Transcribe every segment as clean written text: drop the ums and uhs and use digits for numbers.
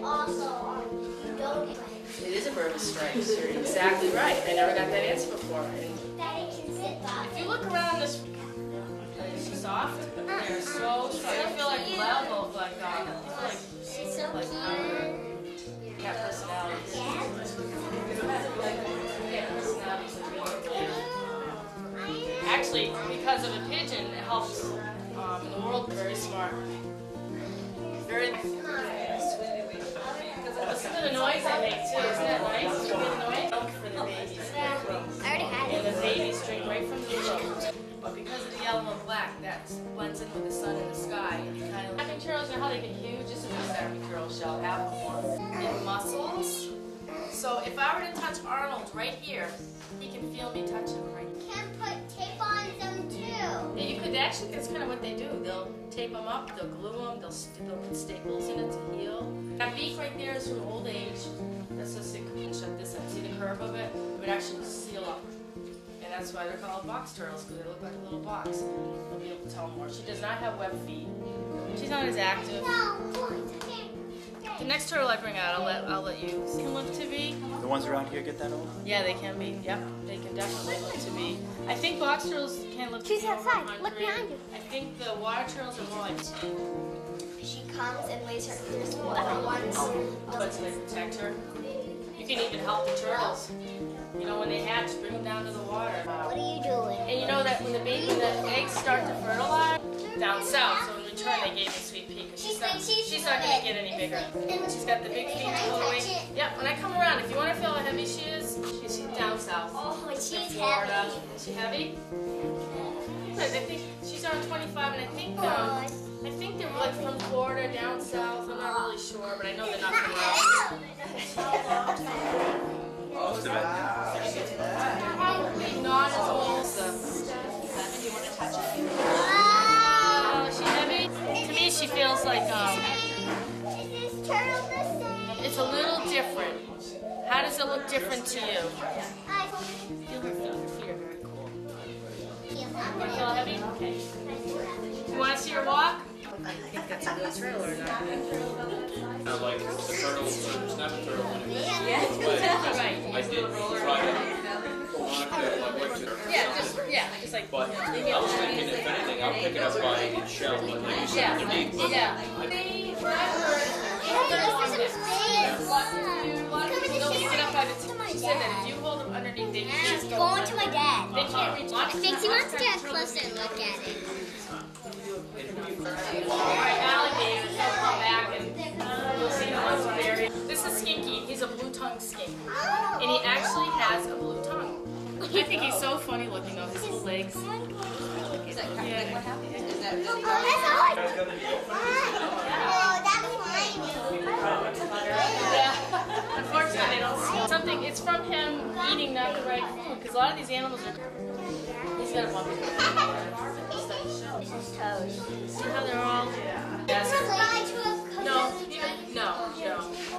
also don't. It is a bird with stripes. You're exactly right. I never got that answer before. And if you look around this, they're soft. They're so soft. They feel like level, like cat personalities. Actually, because of a pigeon, it helps in the world. Very smart. Very. Listen to the noise I make too. Isn't that nice? You hear the noise? Milk for the babies. I already had it. And the babies drink right from the milk. But because of the yellow and black, that blends in with the sun and the sky. And you kind of. Snapping turtles, you know how they get huge? This is a snapping turtle shell. Have one. And muscles. So if I were to touch Arnold right here, he can feel me touching him right here. You can put tape on them too. Yeah, you could actually, that's kind of what they do. They'll tape them up, they'll glue them, they'll put staples in it to heal. That beak right there is from old age. That's just it can shut this up. See the curve of it? It would actually seal up. And that's why they're called box turtles, because they look like a little box. You'll be able to tell more. She does not have web feet. She's not as active. The next turtle I bring out, I'll let you can look to be. The ones around here get that old? Yeah, they can be. Yep, they can definitely look to be. I think box turtles can look to be. She's outside. Over 100. Look behind you. I think the water turtles are more like. She comes and lays her. There's little ones. But to protect her. You can even help the turtles. You know, when they hatch, bring them down to the water. What are you doing? And you know that when the eggs start to fertilize down south, so in return they gave me sweet pea because she's not going to get any bigger. She's got the big feet all the way. Yep, when I come around, if you want to feel how heavy she is, she's down south. Oh, she's in Florida. heavy. Is she heavy? I think she's on 25, and I think they're like from Florida down south. I'm not really sure, but I know they're not from Most of it. Probably not as old as the. Do you want to touch it? Is she heavy? To me, she feels like Is this turtle the same? it's a little different. How does it look different to you? Feel her feet. Her feet are very cool. You feel heavy? Okay. You want to see her walk? I think that's a good turtle or not. Sounds like the turtle, snap a turtle when it was Right. I did try it. Yeah, just like. But I was thinking, if anything, I'll pick it up by its shell, but like you said, underneath. She said that if you hold them underneath, they She's can't going to my dad. They can't reach. I think she wants to get closer and look at it. Alright, alligators, they'll come back and you'll see the ones buried. This is Skinky. He's a blue-tongued skink. And he actually has a blue tongue. I think he's so funny looking though, his little legs. Is that Yeah. what happened? Is that Oh, that's Yeah. Unfortunately, they don't see something. It's from him eating not the right food because a lot of these animals are. He's got a bumpy head. See how they're all. Yes. No.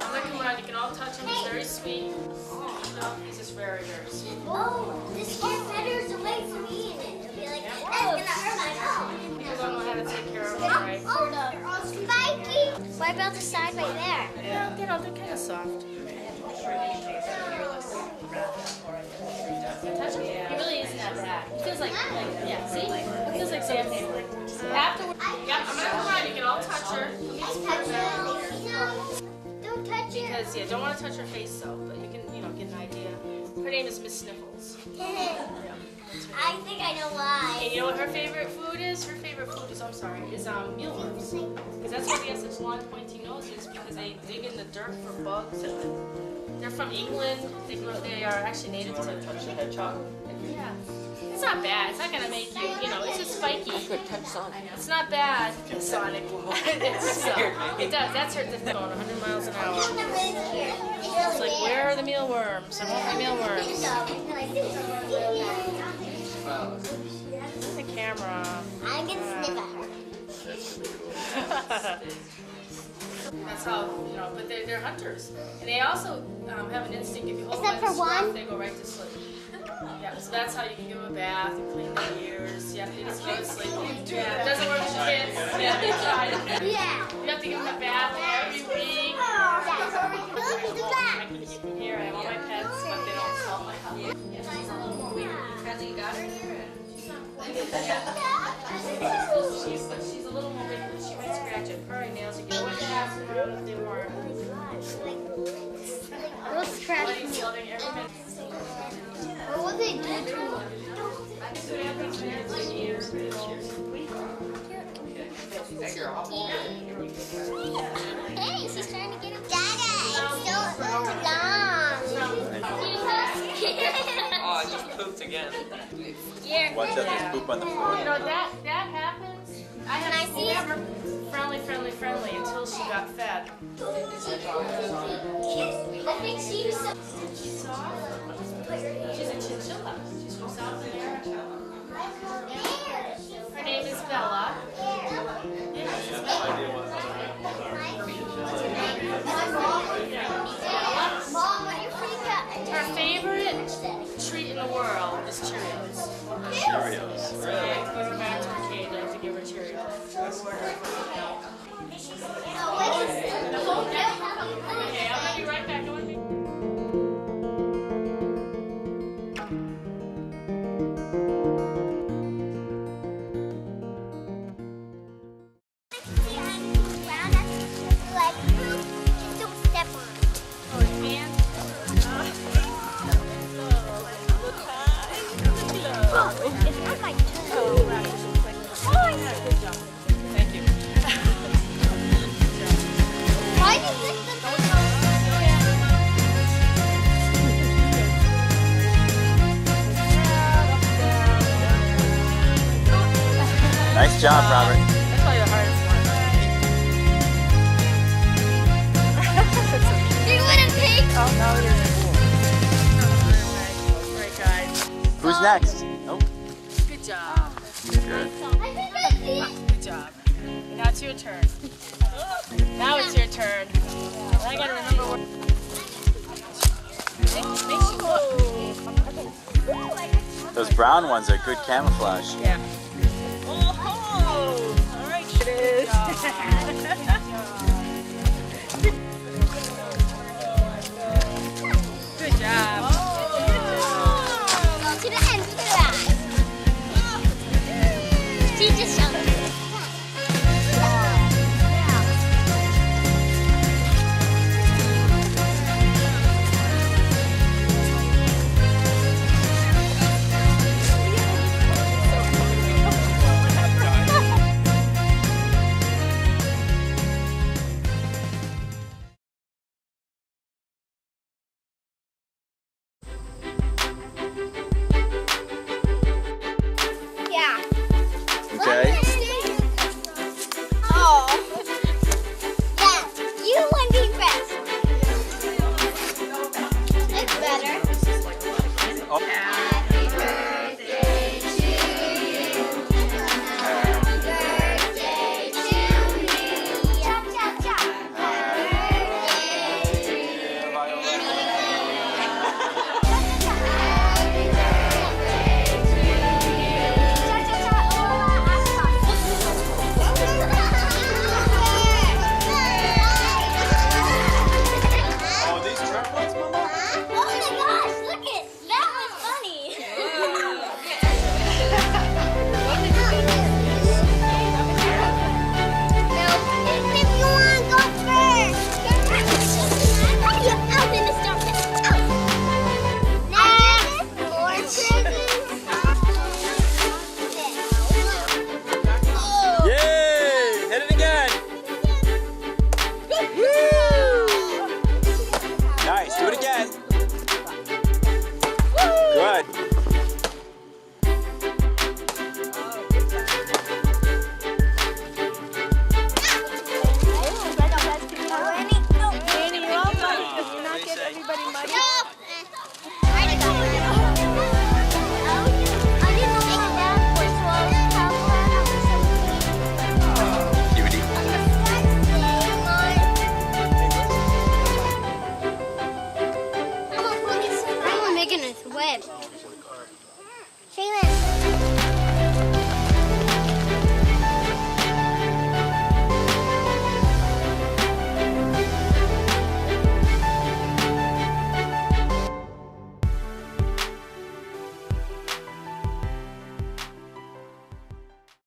I'm gonna come around. You can all touch him. He's very sweet. No, he's just very, very sweet. Oh, this kid feathers away from eating it. It'll be like, that's gonna hurt my nose. People don't know how to take care of them, right? Oh, they're all spiky. What about the side right there? Yeah, you know, they're kind of soft. Touch him. He really isn't that bad. It feels like yeah, see? It feels like sandpaper. Afterward, yeah, I'm gonna come around. You can all touch her. Don't touch it. Because, yeah, don't want to touch her face though, but you can, you know, get an idea. Her name is Miss Sniffles. I think I know why. And you know what her favorite food is? Her favorite food is, I'm sorry, is mealworms. Because that's why they have such long pointy noses, because they dig in the dirt for bugs. And they're from England. They are actually native to touch the hedgehog. Yeah. It's not bad. It's not going to make you, you know, it's just spiky. I could touch Sonic. It's not bad. Sonic. It does. That's her going 100 miles an hour. It's like, where are the mealworms? I want my mealworms. The camera. I'm gonna sniff at her. That's how, you know, but they're hunters. And they also have an instinct, if you hold Except them by the for one? scruff, they go right to sleep. Yeah, so that's how you can give them a bath and clean their ears. Yeah, they just go to sleep. Yeah, it doesn't work with kids. Yeah, they tried it. Yeah. You have to give them a bath every week. She's a little more big, but she might scratch it. Her nails, you get what past her if they were. They'll scratch me. Buddy's loving every minute. What will they do to them? So it happens when it's like years. Hey, she's trying to get him. Dada, it's so long. Oh, I just pooped again. Watch out, there's poop on the floor. You know, that happens. I have never friendly until she got fed. I think she's so. She's soft. She's a chinchilla. She's from South America. Her name is Bella. Mom, when you freak out. Her favorite treat in the world is Cheerios. Cheerios. Yeah, go back to the cage. I have to give her Cheerios. Okay, I'm gonna be right back. Don't be- Nice job, Robert. That's probably the hardest one. Great guys. Who's next? Oh, Good job. good. Good job. Now it's your turn. Now it's your turn. And I gotta remember what. Makes you look. Those brown ones are good camouflage. Yeah. Oh, all right. It is.